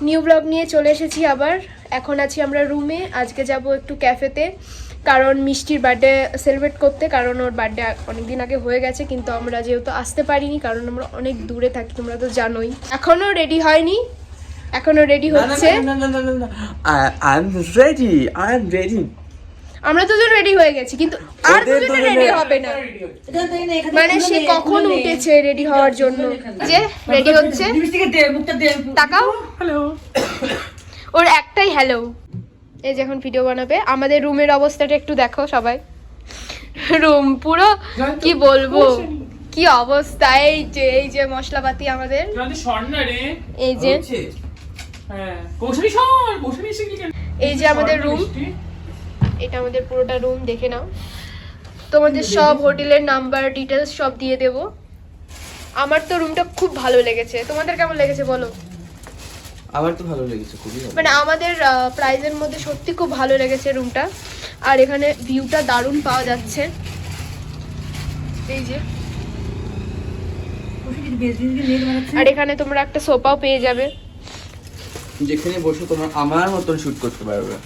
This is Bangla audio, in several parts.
নিউ ব্লগ নিয়ে চলে এসেছি আবার। এখন আছি আমরা রুমে। আজকে যাব একটু ক্যাফেতে, কারণ মিষ্টির বার্থডে সেলিব্রেট করতে, কারণ ওর বার্থডে অনেকদিন আগে হয়ে গেছে, কিন্তু আমরা যেহেতু আসতে পারিনি কারণ আমরা অনেক দূরে থাকি, তোমরা তো জানোই। এখনো রেডি হয়নি, এখনো রেডি হচ্ছে। আমরা দুজন রেডি হয়ে গেছি, কিন্তু আর দুজন রেডি হবে না। মানে সে কখন উঠেছে রেডি হওয়ার জন্য, যে রেডি হচ্ছে। তাকাও, হ্যালো। ওর একটাই হ্যালো। এই যখন ভিডিও বানাবে। আমাদের রুমের অবস্থাটা একটু দেখো সবাই। রুম পুরো কি বলবো, কি অবস্থা। এই যে মশলাপাতি আমাদের, এই যে এই যে আমাদের রুম। এটা আমাদের পুরোটা রুম, দেখে নাও। তোমাদের সব হোটেলের নাম্বার ডিটেলস সব দিয়ে দেব। আমার তো রুমটা খুব ভালো লেগেছে, তোমাদের কেমন লেগেছে বলো? আমার তো ভালো লেগেছে, খুবই ভালো। মানে আমাদের প্রাইজের মধ্যে সত্যি খুব ভালো লেগেছে রুমটা। আর এখানে ভিউটা দারুণ পাওয়া যাচ্ছে। এই যে, আর এখানে তোমরা একটা সোফাও পেয়ে যাবে, যেখানে বসে তোমরা আমার মতন শুট করতে পারবে।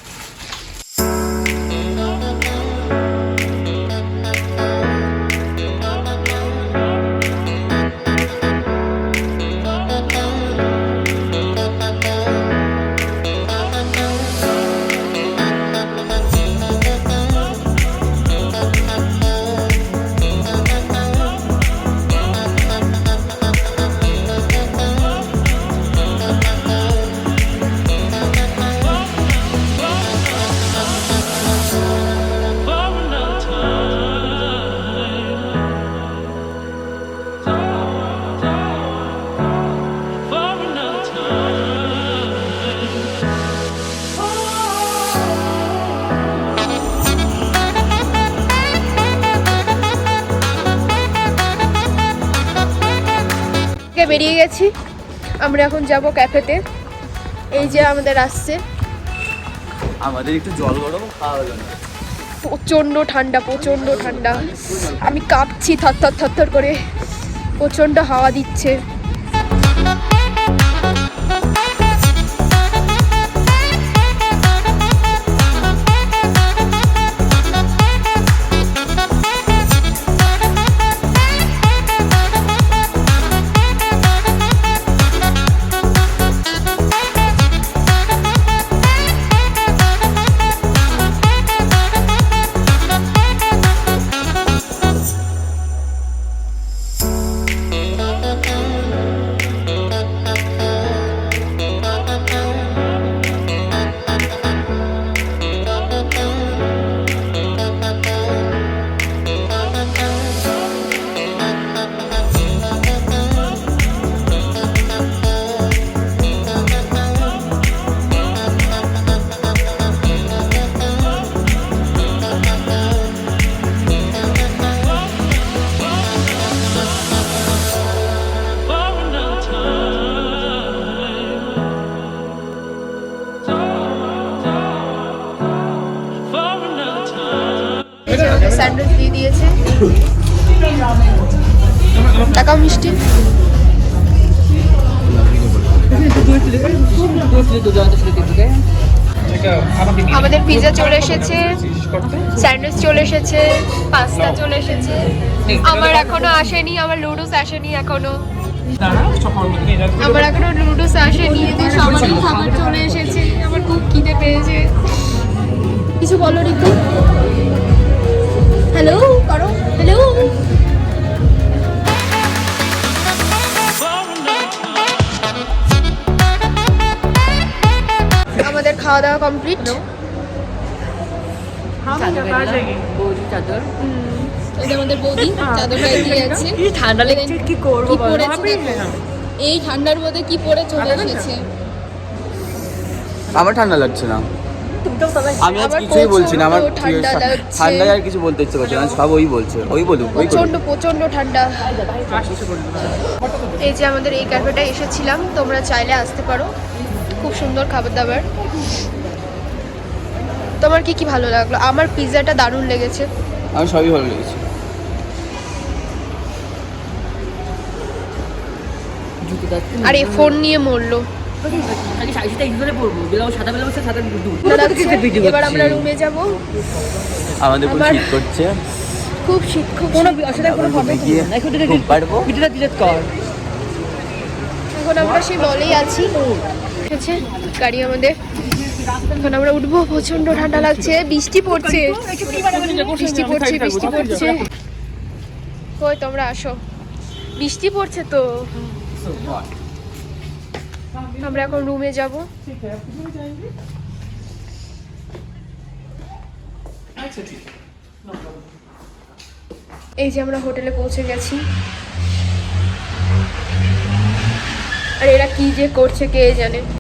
বেরিয়ে গেছি আমরা, এখন যাব ক্যাফেতে। এই যে আমাদের আসছে। আমাদের একটু জল গরম খাওয়া হলো না। প্রচন্ড ঠান্ডা, প্রচন্ড ঠান্ডা। আমি কাঁপছি থরথর থরথর করে, প্রচন্ড হাওয়া দিচ্ছে। স্যান্ডউইচ দিয়ে দিয়েছে, টাকাও মিষ্টি। আমাদের পিৎজা চলে এসেছে, স্যান্ডউইচ চলে এসেছে, পাস্তা চলে এসেছে। আমার এখনো আসেনি, আমার লুডুস আসেনি এখনো। আমার এখনো লুডুস আসেনি, সবারই খাবার চলে এসেছে। আমার খুব খিদে পেয়েছে। কিছু বলো রিকু। হ্যালো করো, হ্যালো। আমাদের খাওয়া দাওয়া কমপ্লিট। আমাদের বৌদি চাদর গায়ে দিয়ে আছে। ঠান্ডা লেগেছে, কি করবো এই ঠান্ডার মধ্যে কি পরে চলে এসেছে। আমার ঠান্ডা লাগছে না, আমি আজ কিছুই বলছি না। আমার ঠান্ডা আর কিছু বলতে ইচ্ছে করছে না, সব ওই বলছে। ওই বলুক, প্রচন্ড ঠান্ডা। এই যে আমাদের এই ক্যাফেটা এসেছিলাম, তোমরা চাইলে আসতে পারো, খুব সুন্দর খাবার দাবার। তোমার কি কি ভালো লাগলো? আমার পিৎজাটা দারুণ লেগেছে। আমার সবই ভালো লেগেছে। আরে ফোন নিয়ে মরলো। এবার আমরা রুমে যাব। আমাদের খুব শীত করছে, খুব শীত, খুব কোনো অসুবিধা কোনো হবে গিয়ে খুব পারবো। ভিডিওটা ডিলিট কর। এখন আমরা সেই মলেই আছি, ঠিক আছে? গাড়ি আমাদের, এখন আমরা উঠবো। প্রচন্ড ঠান্ডা লাগছে, বৃষ্টি পড়ছে, বৃষ্টি পড়ছে, বৃষ্টি পড়ছে। কই তোমরা আসো, বৃষ্টি পড়ছে তো। আমরা এখন রুমে যাব। এই যে আমরা হোটেলে পৌঁছে গেছি। আর এরা কি যে করছে কে জানে।